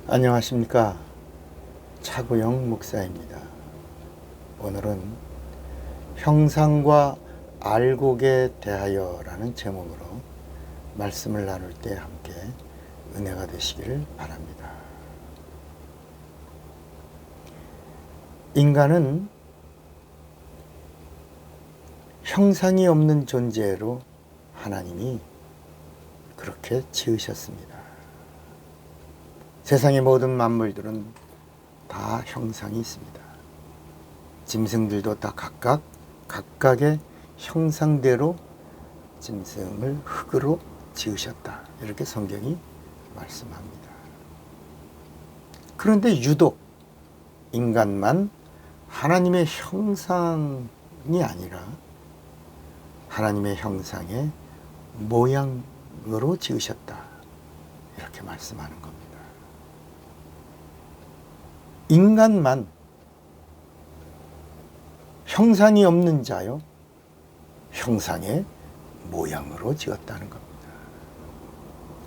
안녕하십니까. 차구영 목사입니다. 오늘은 형상과 알곡에 대하여 라는 제목으로 말씀을 나눌 때 함께 은혜가 되시기를 바랍니다. 인간은 형상이 없는 존재로 하나님이 그렇게 지으셨습니다. 세상의 모든 만물들은 다 형상이 있습니다. 짐승들도 다 각각의 형상대로 짐승을 흙으로 지으셨다. 이렇게 성경이 말씀합니다. 그런데 유독 인간만 하나님의 형상이 아니라 하나님의 형상의 모양으로 지으셨다. 이렇게 말씀하는 겁니다. 인간만 형상이 없는 자요, 형상의 모양으로 지었다는 겁니다.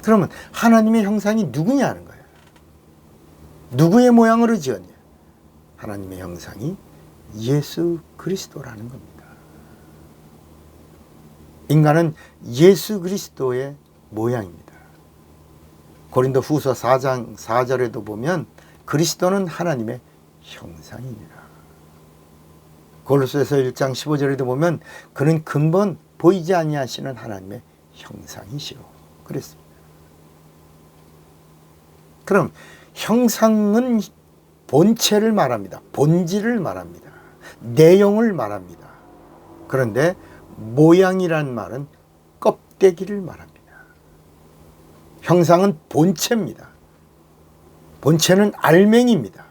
그러면 하나님의 형상이 누구냐는 거예요. 누구의 모양으로 지었냐? 하나님의 형상이 예수 그리스도라는 겁니다. 인간은 예수 그리스도의 모양입니다. 고린도 후서 4장 4절에도 보면 그리스도는 하나님의 형상입니다. 골로새서 1장 15절에도 보면 그는 근본 보이지 아니하시는 하나님의 형상이시오. 그랬습니다. 그럼 형상은 본체를 말합니다. 본질을 말합니다. 내용을 말합니다. 그런데 모양이란 말은 껍데기를 말합니다. 형상은 본체입니다. 본체는 알맹이입니다.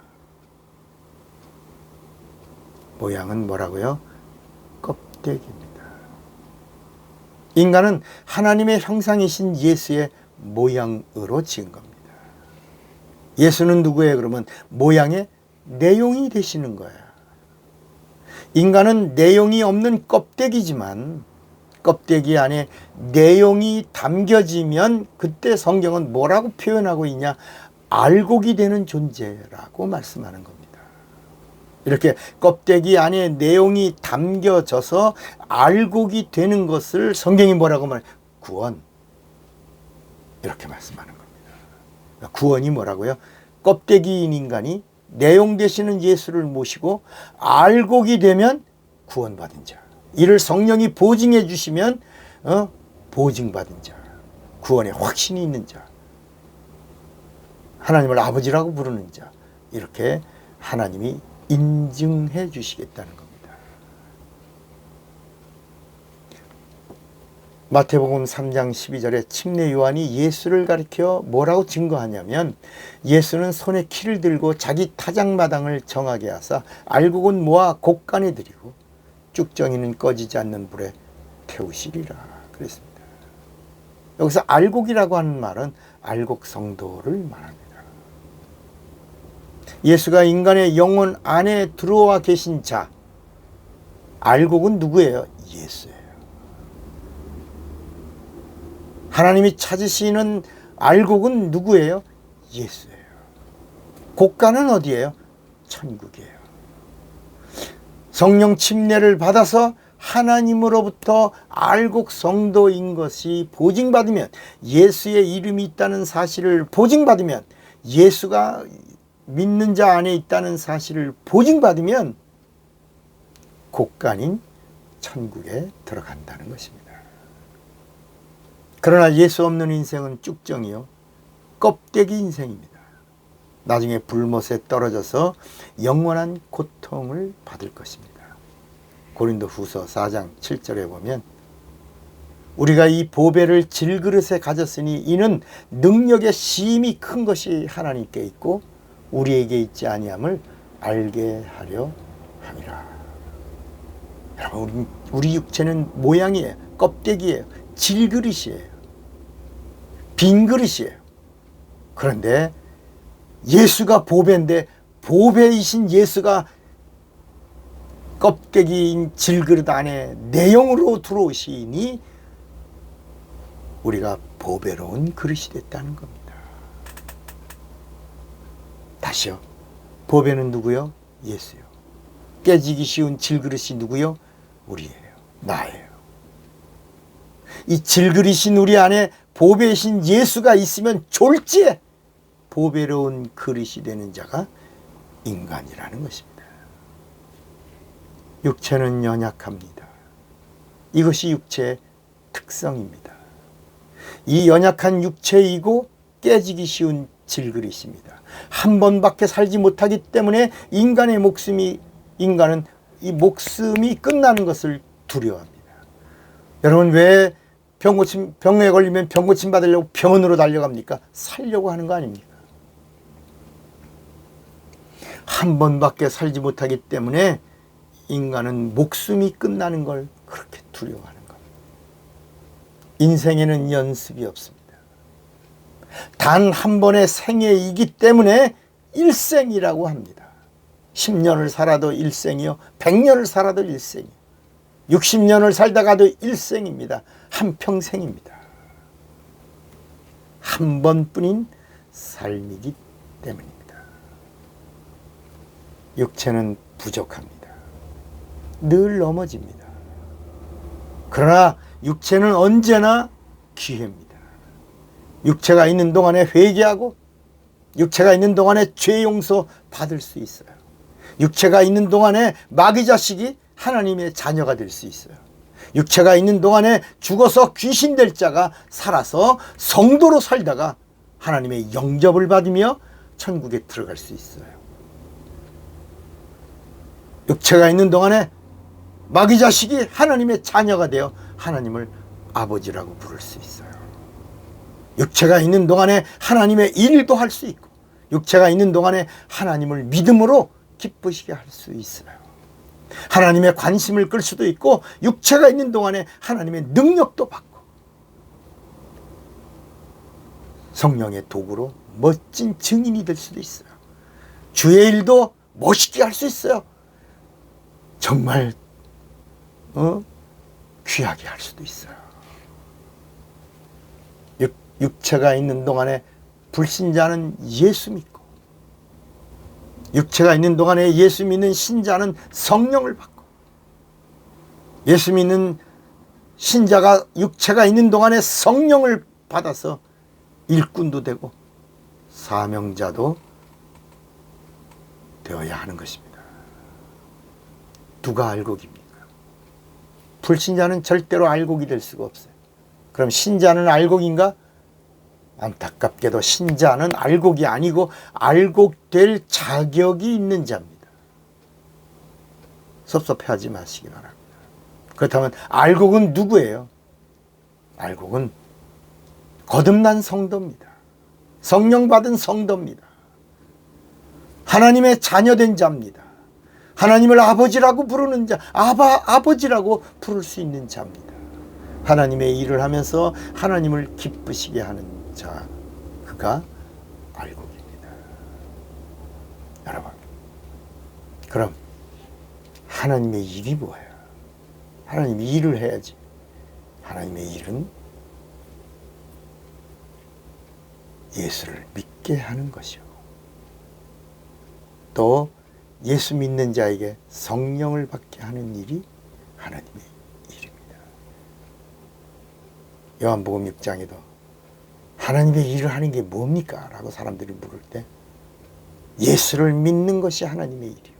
모양은 뭐라고요? 껍데기입니다. 인간은 하나님의 형상이신 예수의 모양으로 지은 겁니다. 예수는 누구예요? 그러면 모양의 내용이 되시는 거예요. 인간은 내용이 없는 껍데기지만 껍데기 안에 내용이 담겨지면 그때 성경은 뭐라고 표현하고 있냐? 알곡이 되는 존재라고 말씀하는 겁니다. 이렇게 껍데기 안에 내용이 담겨져서 알곡이 되는 것을 성경이 뭐라고 말해요? 구원. 이렇게 말씀하는 겁니다. 구원이 뭐라고요? 껍데기인 인간이 내용 되시는 예수를 모시고 알곡이 되면 구원받은 자. 이를 성령이 보증해 주시면 보증받은 자. 구원의 확신이 있는 자. 하나님을 아버지라고 부르는 자. 이렇게 하나님이 인증해 주시겠다는 겁니다. 마태복음 3장 12절에 침례 요한이 예수를 가리켜 뭐라고 증거하냐면 예수는 손에 키를 들고 자기 타작마당을 정하게 하사 알곡은 모아 곡간에 들이고 쭉정이는 꺼지지 않는 불에 태우시리라 그랬습니다. 여기서 알곡이라고 하는 말은 알곡 성도를 말합니다. 예수가 인간의 영혼 안에 들어와 계신 자, 알곡은 누구예요? 예수예요. 하나님이 찾으시는 알곡은 누구예요? 예수예요. 곡간은 어디예요? 천국이에요. 성령 침례를 받아서 하나님으로부터 알곡 성도인 것이 보증받으면, 예수의 이름이 있다는 사실을 보증받으면, 예수가 믿는 자 안에 있다는 사실을 보증받으면 곡간인 천국에 들어간다는 것입니다. 그러나 예수 없는 인생은 쭉정이요, 껍데기 인생입니다. 나중에 불못에 떨어져서 영원한 고통을 받을 것입니다. 고린도 후서 4장 7절에 보면 우리가 이 보배를 질그릇에 가졌으니 이는 능력의 심히 큰 것이 하나님께 있고 우리에게 있지 아니함을 알게 하려 함이라. 여러분, 우리 육체는 모양이에요. 껍데기예요. 질그릇이에요. 빈 그릇이에요. 그런데 예수가 보배인데 보배이신 예수가 껍데기인 질그릇 안에 내용으로 들어오시니 우리가 보배로운 그릇이 됐다는 겁니다. 다시요. 보배는 누구요? 예수요. 깨지기 쉬운 질그릇이 누구요? 우리예요. 나예요. 이 질그릇인 우리 안에 보배이신 예수가 있으면 졸지에 보배로운 그릇이 되는 자가 인간이라는 것입니다. 육체는 연약합니다. 이것이 육체의 특성입니다. 이 연약한 육체이고 깨지기 쉬운 질그릇입니다. 한 번밖에 살지 못하기 때문에 인간은 이 목숨이 끝나는 것을 두려워합니다. 여러분, 왜 병에 걸리면 병 고침 받으려고 병원으로 달려갑니까? 살려고 하는 거 아닙니까? 한 번밖에 살지 못하기 때문에 인간은 목숨이 끝나는 걸 그렇게 두려워하는 겁니다. 인생에는 연습이 없습니다. 단 한 번의 생애이기 때문에 일생이라고 합니다. 10년을 살아도 일생이요, 100년을 살아도 일생이요, 60년을 살다가도 일생입니다. 한평생입니다. 한 번뿐인 삶이기 때문입니다. 육체는 부족합니다. 늘 넘어집니다. 그러나 육체는 언제나 기회입니다. 육체가 있는 동안에 회개하고, 육체가 있는 동안에 죄 용서 받을 수 있어요. 육체가 있는 동안에 마귀 자식이 하나님의 자녀가 될 수 있어요. 육체가 있는 동안에 죽어서 귀신 될 자가 살아서 성도로 살다가 하나님의 영접을 받으며 천국에 들어갈 수 있어요. 육체가 있는 동안에 마귀 자식이 하나님의 자녀가 되어 하나님을 아버지라고 부를 수 있어요. 육체가 있는 동안에 하나님의 일도 할 수 있고, 육체가 있는 동안에 하나님을 믿음으로 기쁘시게 할 수 있어요. 하나님의 관심을 끌 수도 있고, 육체가 있는 동안에 하나님의 능력도 받고, 성령의 도구로 멋진 증인이 될 수도 있어요. 주의 일도 멋있게 할 수 있어요. 정말 귀하게 할 수도 있어요. 육체가 있는 동안에 불신자는 예수 믿고, 육체가 있는 동안에 예수 믿는 신자는 성령을 받고, 예수 믿는 신자가 육체가 있는 동안에 성령을 받아서 일꾼도 되고 사명자도 되어야 하는 것입니다. 누가 알곡입니까? 불신자는 절대로 알곡이 될 수가 없어요. 그럼 신자는 알곡인가? 안타깝게도 신자는 알곡이 아니고 알곡될 자격이 있는 자입니다. 섭섭해하지 마시기 바랍니다. 그렇다면 알곡은 누구예요? 알곡은 거듭난 성도입니다. 성령 받은 성도입니다. 하나님의 자녀된 자입니다. 하나님을 아버지라고 부르는 자, 아버지라고 부를 수 있는 자입니다. 하나님의 일을 하면서 하나님을 기쁘시게 하는 자, 그가 알곡입니다. 여러분, 그럼 하나님의 일이 뭐예요? 하나님이 일을 해야지. 하나님의 일은 예수를 믿게 하는 것이요, 또 예수 믿는 자에게 성령을 받게 하는 일이 하나님의 일입니다. 요한복음 6장에도 하나님의 일을 하는 게 뭡니까? 라고 사람들이 물을 때 예수를 믿는 것이 하나님의 일이요,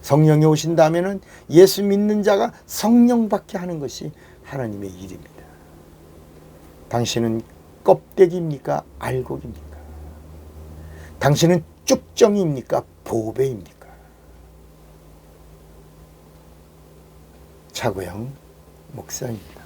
성령이 오신 다음에는 예수 믿는 자가 성령 받게 하는 것이 하나님의 일입니다. 당신은 껍데기입니까? 알곡입니까? 당신은 쭉정이입니까? 보배입니까? 차고영 목사입니다.